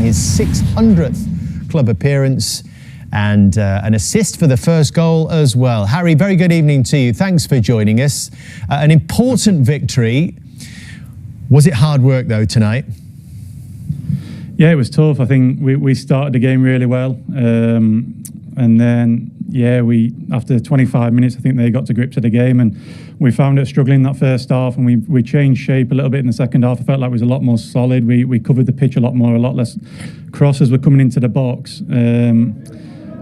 his 600th club appearance and an assist for the first goal as well. Harry, very good evening to you. Thanks for joining us. An important victory. Was it hard work though tonight? Yeah, it was tough. I think we started the game really well, and then after 25 minutes, I think they got to grips of the game, and we found it struggling that first half, and we changed shape a little bit in the second half. I felt like it was a lot more solid. We covered the pitch a lot more, a lot less crosses were coming into the box.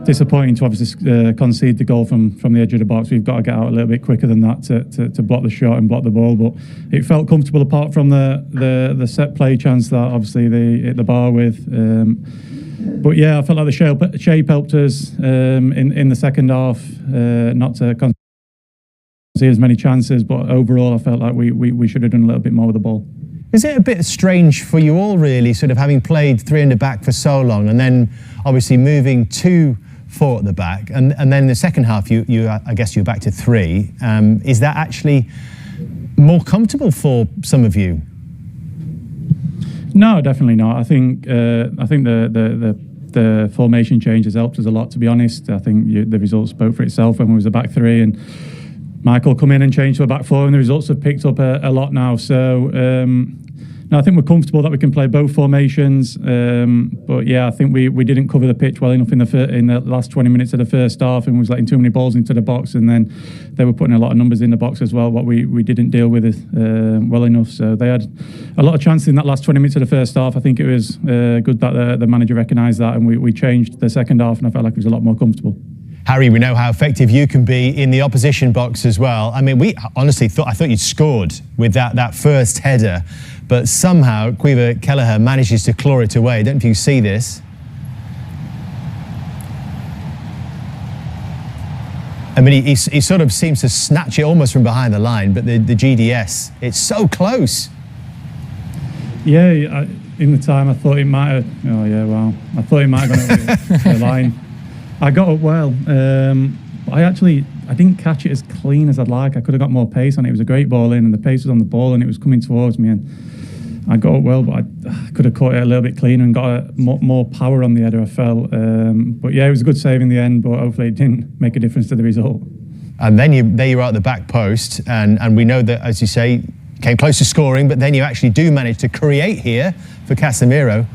Disappointing to obviously concede the goal from the edge of the box. We've got to get out a little bit quicker than that to block the shot and block the ball. But it felt comfortable apart from the set play chance that obviously they hit the bar with. But yeah, I felt like the shape helped us in the second half not to concede as many chances. But overall, I felt like we should have done a little bit more with the ball. Is it a bit strange for you all, really, sort of having played 3 in the back for so long and then obviously moving to 4 at the back, and then the second half I guess you're back to 3. Is that actually more comfortable for some of you? No, definitely not. I think the formation change has helped us a lot, to be honest. I think the results spoke for itself when we was a back 3 and Michael come in and changed to a back 4, and the results have picked up a lot now. So no, I think we're comfortable that we can play both formations. But yeah, I think we didn't cover the pitch well enough in the last 20 minutes of the first half, and we was letting too many balls into the box, and then they were putting a lot of numbers in the box as well, what we didn't deal with well enough. So they had a lot of chances in that last 20 minutes of the first half. I think it was good that the manager recognised that, and we changed the second half, and I felt like it was a lot more comfortable. Harry, we know how effective you can be in the opposition box as well. I mean, we honestly I thought you'd scored with that first header, but somehow Carragher manages to claw it away. I don't know if you see this. I mean, he sort of seems to snatch it almost from behind the line, but the GDS, it's so close. Yeah, in the time I thought it might have. Oh yeah, wow! I thought it might have gone over the line. I got up well. I didn't catch it as clean as I'd like. I could have got more pace on it. It was a great ball in, and the pace was on the ball, and it was coming towards me. And I got up well, but I could have caught it a little bit cleaner and got more power on the header, I felt. But yeah, it was a good save in the end, but hopefully it didn't make a difference to the result. And then there you are at the back post, and we know that, as you say, came close to scoring, but then you actually do manage to create here for Casemiro.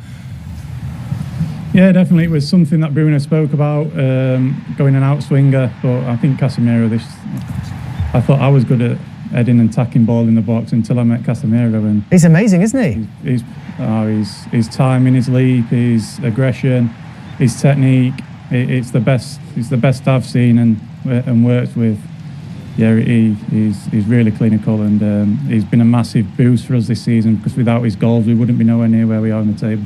Yeah, definitely. It was something that Bruno spoke about, going an out swinger. But I think Casemiro, I thought I was good at heading and tacking ball in the box until I met Casemiro. And he's amazing, isn't he? His timing, his leap, his aggression, his technique. It's the best I've seen and worked with. Yeah, he's really clinical, and he's been a massive boost for us this season, because without his goals we wouldn't be nowhere near where we are on the table.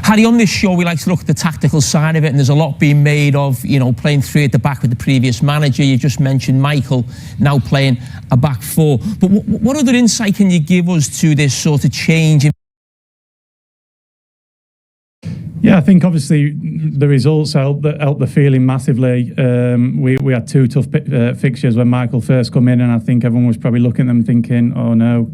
Harry, on this show we like to look at the tactical side of it, and there's a lot being made of, playing 3 at the back with the previous manager. You just mentioned Michael now playing a back 4. But what other insight can you give us to this sort of change? Yeah, I think obviously the results helped the feeling massively. We had 2 tough fixtures when Michael first come in, and I think everyone was probably looking at them thinking, oh no,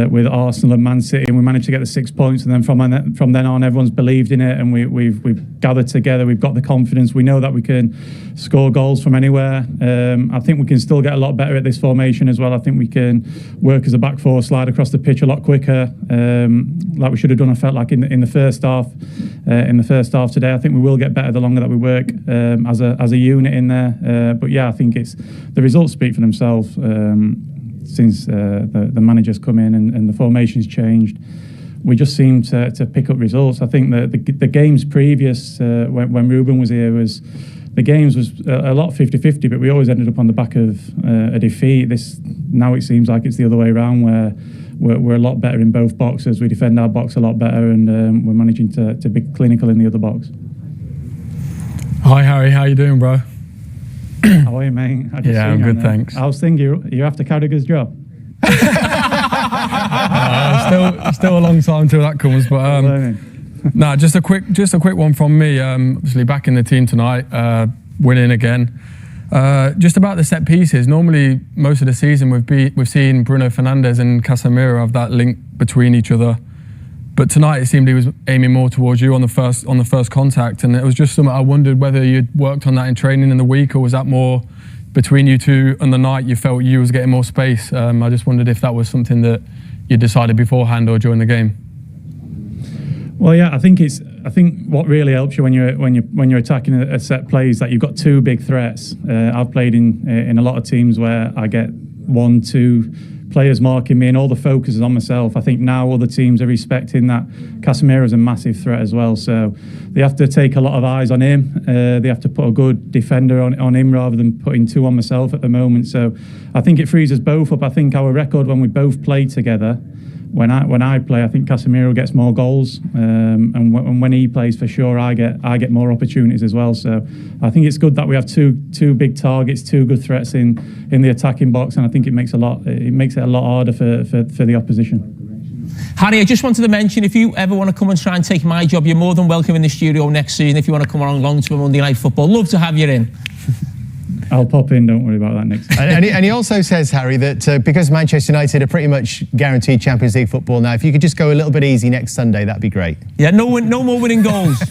with Arsenal and Man City, and we managed to get the 6 points, and then from then on everyone's believed in it, and we've gathered together, we've got the confidence, we know that we can score goals from anywhere. I think we can still get a lot better at this formation as well. I think we can work as a back 4, slide across the pitch a lot quicker, like we should have done. I felt like in the first half. In the first half today, I think we will get better the longer that we work as a unit in there. But yeah, I think the results speak for themselves. Since the manager's come in and the formation's changed, we just seem to pick up results. I think that the games previous, when Ruben was here, the games was a lot 50-50, but we always ended up on the back of a defeat. Now it seems like it's the other way around, where we're a lot better in both boxes. We defend our box a lot better, and we're managing to be clinical in the other box. Hi Harry, how you doing, bro? How are you, mate? Yeah, I'm good, thanks. I was thinking you're after Carragher's job. Still a long time till that comes, but no, just a quick one from me. Obviously back in the team tonight, winning again. Just about the set pieces. Normally, most of the season we've seen Bruno Fernandes and Casemiro have that link between each other. But tonight it seemed he was aiming more towards you on the first contact, and it was just something I wondered whether you'd worked on that in training in the week, or was that more between you two and the night you felt you was getting more space? I just wondered if that was something that you decided beforehand or during the game. Well, yeah, I think what really helps you when you're attacking a set play is that you've got two big threats. I've played in a lot of teams where I get 1, 2 players marking me and all the focus is on myself. I think now other teams are respecting that Casemiro's a massive threat as well, so they have to take a lot of eyes on him. They have to put a good defender on him rather than putting 2 on myself at the moment. So I think it frees us both up. I think our record when we both play together, when I play, I think Casemiro gets more goals, and when he plays, for sure, I get more opportunities as well. So I think it's good that we have two big targets, 2 good threats in the attacking box, and I think it makes it a lot harder for the opposition. Harry, I just wanted to mention, if you ever want to come and try and take my job, you're more than welcome in the studio next season. If you want to come along to a Monday Night Football, love to have you in. I'll pop in, don't worry about that next time. And he also says, Harry, that because Manchester United are pretty much guaranteed Champions League football now, if you could just go a little bit easy next Sunday, that'd be great. Yeah, no more winning goals.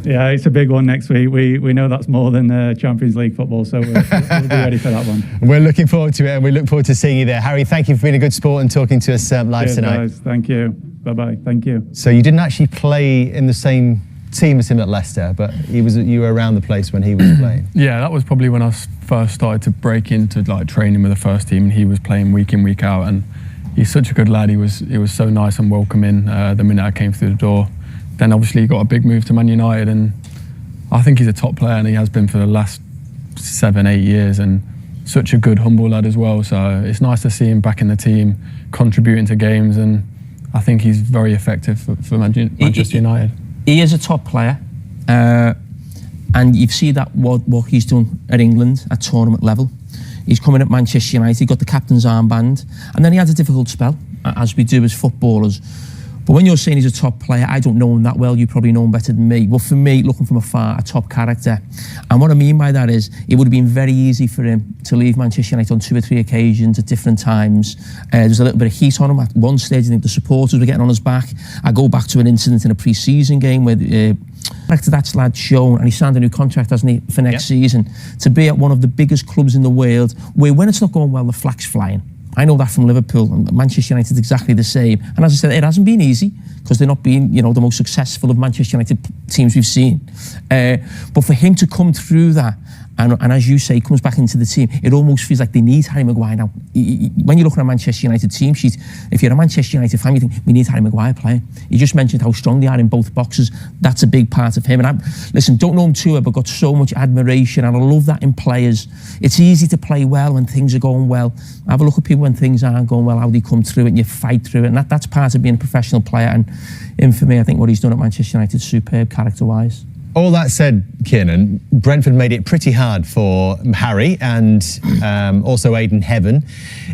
Yeah, it's a big one next week. We know that's more than Champions League football, so we'll be ready for that one. We're looking forward to it, and we look forward to seeing you there. Harry, thank you for being a good sport and talking to us live Cheers, tonight. Guys. Thank you. Bye-bye. Thank you. So you didn't actually play in the same team as him at Leicester, but you were around the place when he was playing. Yeah, that was probably when I first started to break into like training with the first team, and he was playing week in, week out, and he's such a good lad. He was so nice and welcoming the minute I came through the door. Then obviously he got a big move to Man United, and I think he's a top player, and he has been for the last 7-8 years, and such a good, humble lad as well. So it's nice to see him back in the team, contributing to games, and I think he's very effective for Manchester United. He is a top player, and you've seen that what he's done at England at tournament level. He's coming at Manchester United, he got the captain's armband, and then he had a difficult spell, as we do as footballers. But when you're saying he's a top player, I don't know him that well, you probably know him better than me. But for me, looking from afar, a top character. And what I mean by that is, it would have been very easy for him to leave Manchester United on 2 or 3 occasions at different times. There's a little bit of heat on him. At one stage, I think the supporters were getting on his back. I go back to an incident in a pre-season game where that lad's shown, and he signed a new contract, hasn't he, for next season, to be at one of the biggest clubs in the world, where when it's not going well, the flag's flying. I know that from Liverpool, and Manchester United is exactly the same. And as I said, it hasn't been easy, because they're not being, the most successful of Manchester United teams we've seen. But for him to come through that, and as you say, he comes back into the team, it almost feels like they need Harry Maguire now. When you're looking at a Manchester United team sheet, if you're a Manchester United fan, you think, we need Harry Maguire playing. You just mentioned how strong they are in both boxes. That's a big part of him. And listen, don't know him too well, but got so much admiration, and I love that in players. It's easy to play well when things are going well. Have a look at people when things aren't going well, how they come through it, and you fight through it. And that's part of being a professional player. And for me, I think what he's done at Manchester United is superb character-wise. All that said, Kiernan, Brentford made it pretty hard for Harry and also Aidan Heaven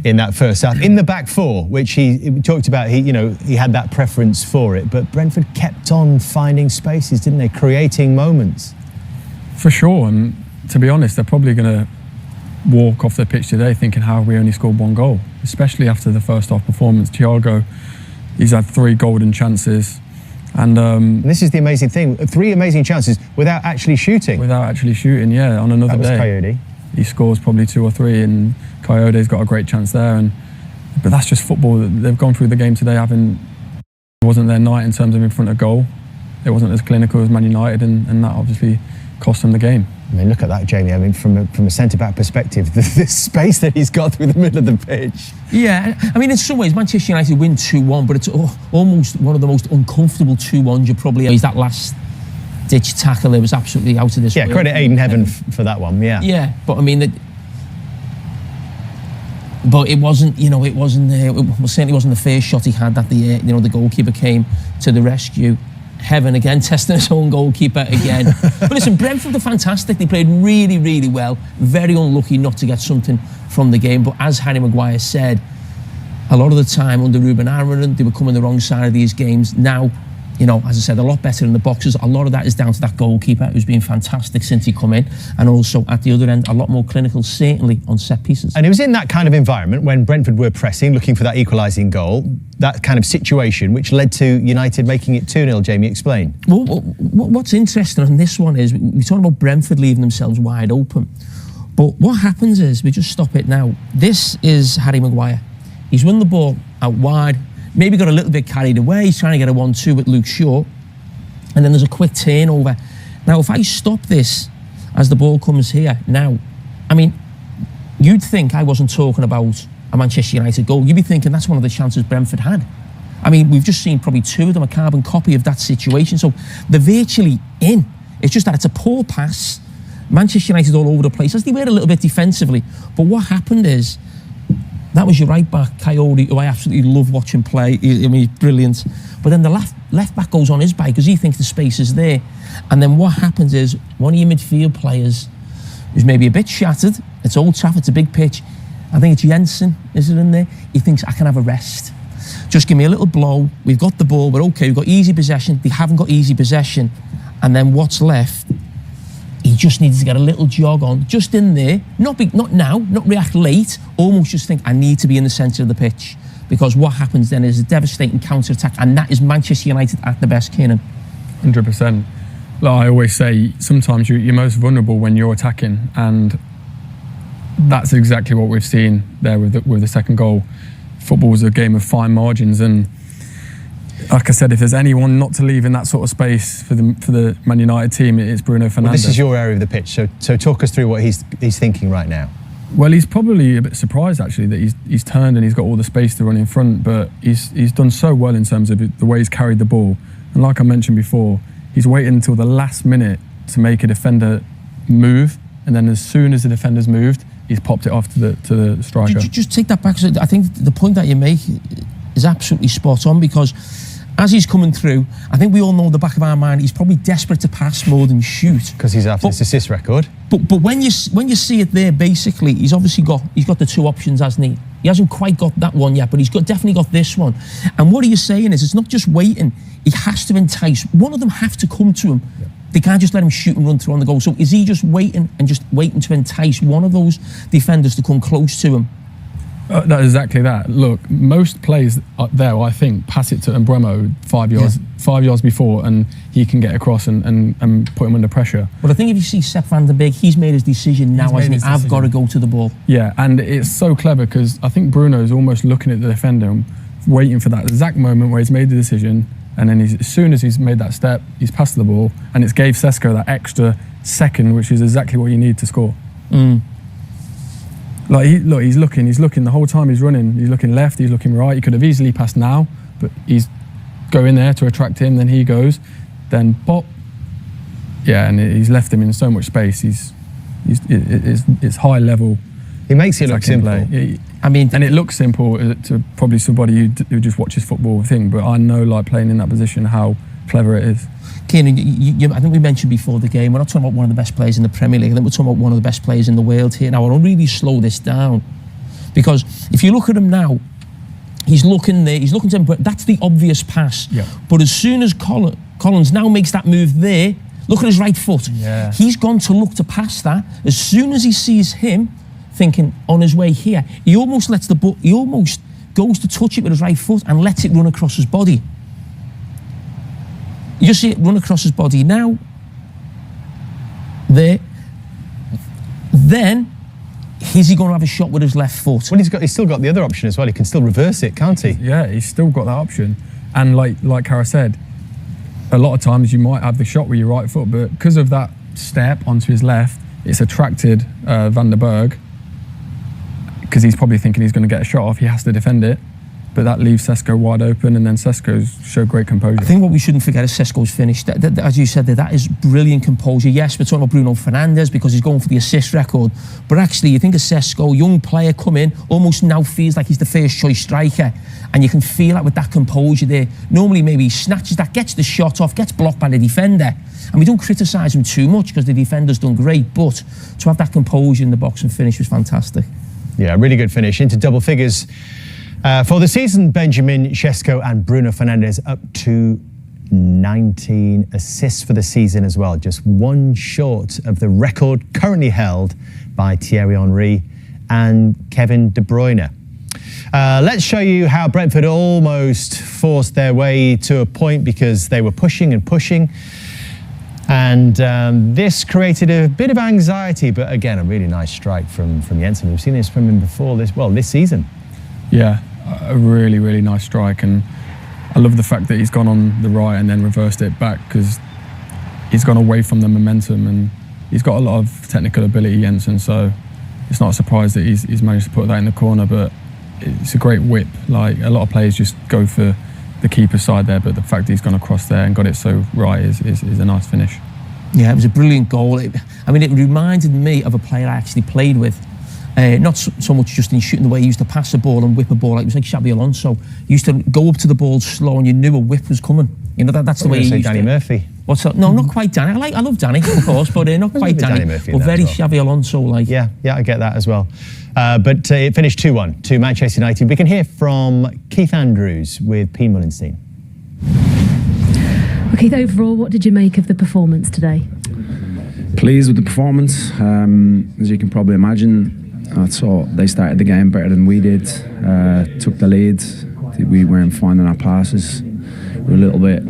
in that first half. In the back four, which he talked about, he had that preference for it, but Brentford kept on finding spaces, didn't they? Creating moments. For sure, and to be honest, they're probably going to walk off the pitch today thinking, how have we only scored 1 goal? Especially after the first half performance. Thiago, he's had 3 golden chances. And this is the amazing thing, 3 amazing chances without actually shooting. Without actually shooting, yeah, on another day. That was Coyote. He scores probably 2 or 3, and Coyote's got a great chance there. But that's just football. They've gone through the game today it wasn't their night in terms of in front of goal. It wasn't as clinical as Man United, and that obviously cost them the game. I mean, look at that, Jamie. I mean, from a centre-back perspective, the space that he's got through the middle of the pitch. Yeah, I mean, in some ways, Manchester United win 2-1, but it's almost one of the most uncomfortable 2-1s you probably have. That last ditch tackle, it was absolutely out of this world. Yeah, credit Aidan Heaven for that one, yeah. Yeah, but I mean, but it wasn't, it certainly wasn't the first shot he had that the goalkeeper came to the rescue. Heaven again, testing his own goalkeeper again. But listen, Brentford are fantastic. They played really, really well. Very unlucky not to get something from the game. But as Harry Maguire said, a lot of the time under Ruben Amorim, they were coming the wrong side of these games. Now, you know, as I said, a lot better in the boxes. A lot of that is down to that goalkeeper who's been fantastic since he come in, and also at the other end, a lot more clinical, certainly on set pieces. And it was in that kind of environment when Brentford were pressing, looking for that equalising goal, that kind of situation, which led to United making it 2-0. Jamie, explain. Well, what's interesting on this one is we talk about Brentford leaving themselves wide open. But what happens is, we just stop it now. This is Harry Maguire. He's won the ball out wide, maybe got a little bit carried away. He's trying to get a 1-2 with Luke Shaw. And then there's a quick turnover. Now, if I stop this as the ball comes here now, I mean, you'd think I wasn't talking about a Manchester United goal. You'd be thinking that's one of the chances Brentford had. I mean, we've just seen probably two of them, a carbon copy of that situation. So they're virtually in. It's just that it's a poor pass. Manchester United all over the place, as they were a little bit defensively. But what happened is, that was your right back, Coyote, who I absolutely love watching play. I mean, he's brilliant. But then the left back goes on his bike because he thinks the space is there. And then what happens is, one of your midfield players who's maybe a bit shattered, it's Old Trafford, it's a big pitch, I think it's Jensen, is it in there? He thinks, I can have a rest. Just give me a little blow, we've got the ball, we're okay, we've got easy possession. They haven't got easy possession. And then what's left? He just needs to get a little jog on, just in there, not now, not react late, almost just think, I need to be in the centre of the pitch. Because what happens then is a devastating counter-attack, and that is Manchester United at the best, Keenan. 100%. Like I always say, sometimes you're most vulnerable when you're attacking, and that's exactly what we've seen there with the second goal. Football is a game of fine margins, and like I said, if there's anyone not to leave in that sort of space for the Man United team, it's Bruno Fernandes. Well, this is your area of the pitch, so talk us through what he's thinking right now. Well, he's probably a bit surprised actually that he's turned and he's got all the space to run in front, but he's done so well in terms of the way he's carried the ball. And like I mentioned before, he's waited until the last minute to make a defender move, and then as soon as the defender's moved, he's popped it off to the striker. Just take that back, because I think the point that you make is absolutely spot on, because as he's coming through, I think we all know in the back of our mind he's probably desperate to pass more than shoot. Because he's after this assist record. But when you see it there, basically, he's obviously got the two options, hasn't he? He hasn't quite got that one yet, but he's definitely got this one. And what he is saying is, it's not just waiting. He has to entice. One of them have to come to him. Yeah. They can't just let him shoot and run through on the goal. So is he just waiting to entice one of those defenders to come close to him? That's exactly that. Look, most players there, I think, pass it to Mbeumo 5 yards before, and he can get across and put him under pressure. But I think if you see Sepp van der Beek, he's made his decision now, hasn't he? I've got to go to the ball. Yeah, and it's so clever because I think Bruno's almost looking at the defender and waiting for that exact moment where he's made the decision, and then as soon as he's made that step, he's passed the ball, and it's gave Sesko that extra second, which is exactly what you need to score. Like he's looking the whole time he's running. He's looking left, he's looking right. He could have easily passed now, but he's going there to attract him. Then he goes, then pop. Yeah, and he's left him in so much space. It's high level. He makes it look simple. And it looks simple to probably somebody who just watches football thing. But I know, like playing in that position, how clever it is. Keenan, I think we mentioned before the game, we're not talking about one of the best players in the Premier League. I think we're talking about one of the best players in the world here. Now, I'll really slow this down, because if you look at him now, he's looking there, he's looking to him, but that's the obvious pass. Yeah. But as soon as Collins now makes that move there, look at his right foot. Yeah. He's gone to look to pass that. As soon as he sees him thinking on his way here, he almost goes to touch it with his right foot and lets it run across his body. You just see it run across his body now. There. Then, is he going to have a shot with his left foot? Well, he's still got the other option as well. He can still reverse it, can't he? Yeah, he's still got that option. And like Cara said, a lot of times you might have the shot with your right foot, but because of that step onto his left, it's attracted Van der Berg, because he's probably thinking he's going to get a shot off. He has to defend it. But that leaves Sesko wide open, and then Sesko's showed great composure. I think what we shouldn't forget is Sesko's finish. As you said, that is brilliant composure. Yes, we're talking about Bruno Fernandes because he's going for the assist record. But actually, you think of Sesko, young player come in, almost now feels like he's the first choice striker. And you can feel that with that composure there. Normally, maybe he snatches that, gets the shot off, gets blocked by the defender. And we don't criticise him too much because the defender's done great. But to have that composure in the box and finish was fantastic. Yeah, really good finish into double figures. For the season, Benjamin Sesko and Bruno Fernandes up to 19 assists for the season as well, just one short of the record currently held by Thierry Henry and Kevin De Bruyne. Let's show you how Brentford almost forced their way to a point because they were pushing and pushing. And this created a bit of anxiety, but again, a really nice strike from Jensen. We've seen this from him before this season. Yeah, a really, really nice strike. And I love the fact that he's gone on the right and then reversed it back, because he's gone away from the momentum and he's got a lot of technical ability, Jensen, so it's not a surprise that he's managed to put that in the corner, but it's a great whip. Like, a lot of players just go for the keeper's side there, but the fact that he's gone across there and got it so right is a nice finish. Yeah, it was a brilliant goal. It reminded me of a player I actually played with. Not so much just in shooting the way he used to pass the ball and whip a ball. Like, it was like Xabi Alonso. He used to go up to the ball slow and you knew a whip was coming. You know, that's the way he used Danny Murphy. What's that? No, not quite Danny. I love Danny, of course, but not quite Danny. Murphy, but very well. Xabi Alonso-like. Yeah, I get that as well. But it finished 2-1 to Manchester United. We can hear from Keith Andrews with P. Mullenstein. Well, Keith, overall, what did you make of the performance today? Pleased with the performance. As you can probably imagine, I thought they started the game better than we did. Took the lead. We weren't finding our passes. We were a little bit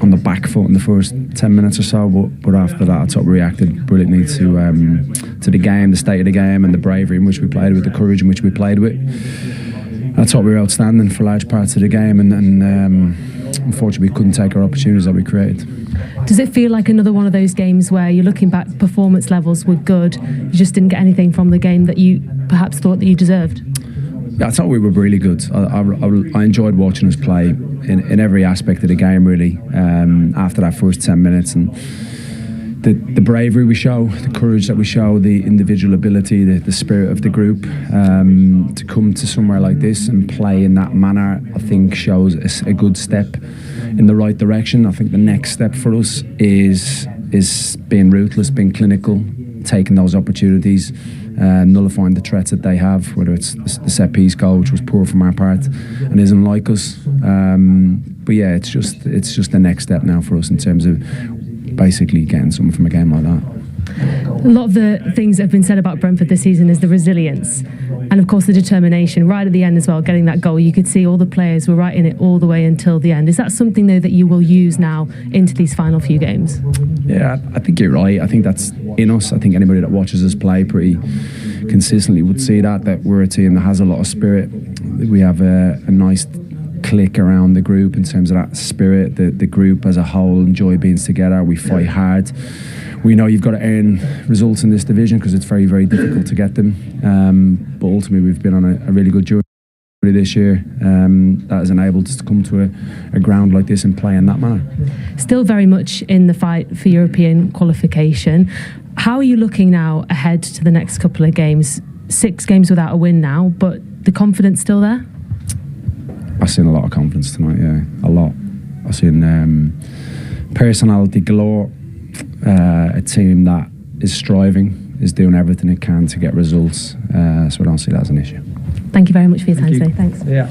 on the back foot in the first 10 minutes or so, but after that I thought we reacted brilliantly to the game, the state of the game and the bravery in which we played with, the courage in which we played with. I thought we were outstanding for large parts of the game, and unfortunately we couldn't take our opportunities that we created. Does it feel like another one of those games where you're looking back, performance levels were good, you just didn't get anything from the game that you perhaps thought that you deserved? Yeah, I thought we were really good. I enjoyed watching us play in every aspect of the game, really, after that first 10 minutes. And the bravery we show, the courage that we show, the individual ability, the spirit of the group, to come to somewhere like this and play in that manner, I think shows a good step in the right direction. I think the next step for us is being ruthless, being clinical, taking those opportunities, nullifying the threats that they have, whether it's the set piece goal, which was poor from our part and isn't like us. But yeah, it's just the next step now for us in terms of basically getting something from a game like that. A lot of the things that have been said about Brentford this season is the resilience and of course the determination right at the end as well, getting that goal. You could see all the players were right in it all the way until the end. Is that something though that you will use now into these final few games? Yeah, I think you're right. I think that's in us. I think anybody that watches us play pretty consistently would see that we're a team that has a lot of spirit. We have a nice click around the group in terms of that spirit. The group as a whole enjoy being together. We fight hard. We know you've got to earn results in this division because it's very, very difficult to get them. But ultimately, we've been on a really good journey this year that has enabled us to come to a ground like this and play in that manner. Still very much in the fight for European qualification. How are you looking now ahead to the next couple of games? 6 games without a win now, but the confidence still there? I've seen a lot of confidence tonight, yeah, a lot. I've seen personality galore, a team that is striving, is doing everything it can to get results, so I don't see that as an issue. Thank you very much for your time today. Thanks. Yeah.